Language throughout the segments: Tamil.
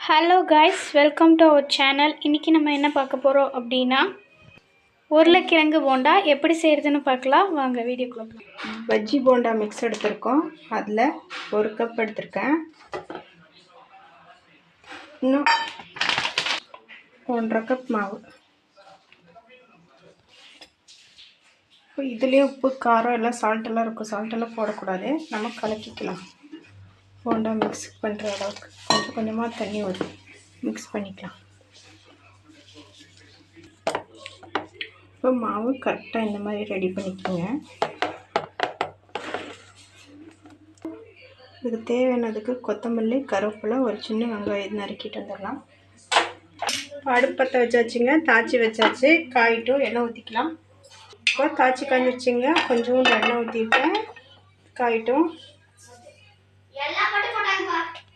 Hello guys, welcome to our channel. இன்றைக்கி நம்ம என்ன பார்க்க போகிறோம் அப்படின்னா உருளைக்கிழங்கு போண்டா எப்படி செய்கிறதுன்னு பார்க்கலாம். வாங்க வீடியோக்குள்ள போகலாம். பஜ்ஜி போண்டா மிக்ஸ் எடுத்திருக்கோம். அதில் 1 கப் எடுத்திருக்கேன். இன்னும் 1.5 கப் மாவு. இப்போ இதுலேயே உப்பு காரம் எல்லாம் சால்ட்டெல்லாம் இருக்கும். சால்ட்டெல்லாம் போடக்கூடாது. நம்ம கலக்கிக்கலாம். போண்டா மிக்ஸ் பண்ணுற அளவுக்கு கொஞ்சம் கொஞ்சமாக தண்ணி ஊற்றி மிக்ஸ் பண்ணிக்கலாம். இப்போ மாவு கரெக்டாக இந்த மாதிரி ரெடி பண்ணிக்கோங்க. இதுக்கு தேவையானதுக்கு கொத்தமல்லி, கருவேப்பிலை, ஒரு சின்ன வெங்காயம் நறுக்கிட்டு வந்துடலாம். அடுப்பத்தை வச்சாச்சுங்க, தாச்சி வச்சாச்சு. காயிட்டும் எண்ணெய் ஊற்றிக்கலாம். இப்போ தாச்சி காய்ச்சிச்சிங்க, கொஞ்சோண்டு எண்ணெய் ஊற்றிருக்கேன். காயிட்டும்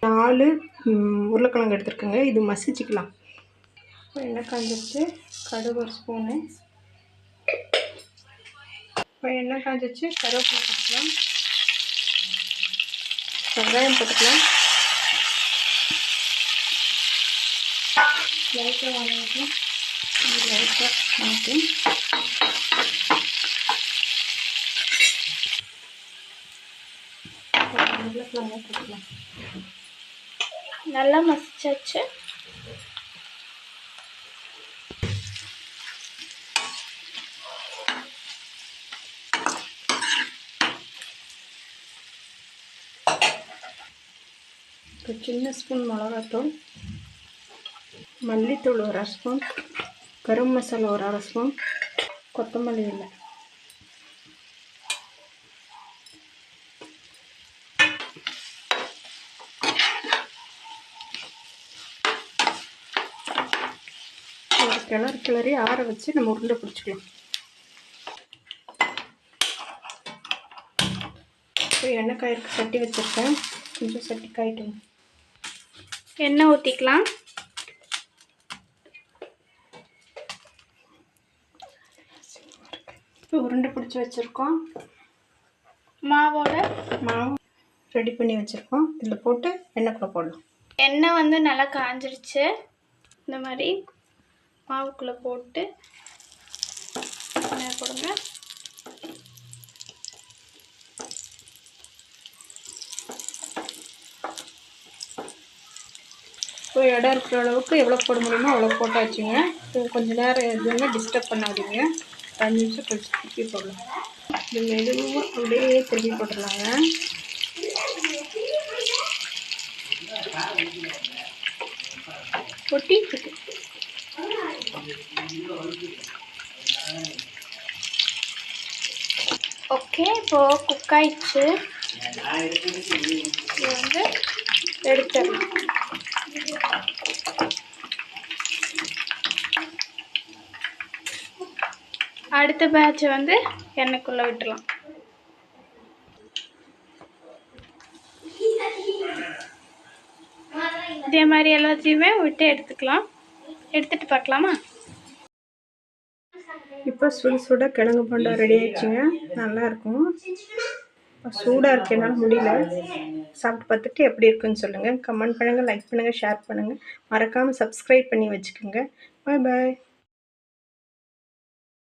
4 உருளைக்கிழங்கு எடுத்துருக்கேங்க. இது மசிச்சுக்கலாம். இப்போ எண்ணெய் காய்ஞ்சிச்சு, கடுகு 1 ஸ்பூனு. இப்போ எண்ணெய் காய்ஞ்சிச்சு, கருவேப்பிலை போட்டுக்கலாம், வெங்காயம் போட்டுக்கலாம். லைட்டாக வாங்கிக்கலாம், லைட்டாக மாற்றி உருளைக்கிழங்காக போட்டுக்கலாம். நல்லா மசிச்சாச்சு. இப்போ சின்ன ஸ்பூன் மிளகாத்தூள், மல்லித்தூள் 1 அரை ஸ்பூன், கரம் மசாலா 1 அரை ஸ்பூன், கொத்தமல்லி இல்லை. ஒரு கிளறி ஆற வச்சு நம்ம உருண்டை பிடிச்சிக்கலாம். இப்போ எண்ணெய் காய்க்கு சட்டி வச்சுருக்கேன். கொஞ்சம் சட்டி காயிட்டுங்க. எண்ணெய் ஊற்றிக்கலாம். இப்போ உருண்டை பிடிச்சி வச்சுருக்கோம். மாவு ரெடி பண்ணி வச்சுருக்கோம். இதில் போட்டு எண்ணெய்க்குள்ளே போடலாம். எண்ணெய் வந்து நல்லா காஞ்சிருச்சு. இந்த மாதிரி மாவுக்குள்ளே போட்டு எண்ணெய் போடுங்க. இப்போ இடம் இருக்கிற அளவுக்கு எவ்வளோ போட முடியுமோ அவ்வளோ போட்டாச்சுங்க. இப்போ கொஞ்சம் நேரம் எதுவுமே டிஸ்டர்ப் பண்ணாதீங்க. 5 நிமிஷம் கழிச்சு திருப்பி போடலாம். இது மெதுவாக அப்படியே திருப்பி போட்டுடலாங்க. ஒட்டி ஓகே. இப்போது குக் ஆயிடுச்சு. இது வந்து எடுத்துடலாம். அடுத்த பேட்ச் வந்து எண்ணெய்க்குள்ளே விட்டுலாம். இதே மாதிரி எல்லாத்தையுமே விட்டு எடுத்துக்கலாம். எடுத்துகிட்டு பார்க்கலாமா? இப்போ சுட கிழங்கு போண்டா ரெடி ஆயிடுச்சுங்க. நல்லாயிருக்கும். சூடாக இருக்குது, என்னால் முடியல. சாப்பிட்டு பார்த்துட்டு எப்படி இருக்குன்னு சொல்லுங்கள். கமெண்ட் பண்ணுங்கள், லைக் பண்ணுங்கள், ஷேர் பண்ணுங்கள். மறக்காமல் சப்ஸ்கிரைப் பண்ணி வச்சுக்கோங்க. பாய் பாய்.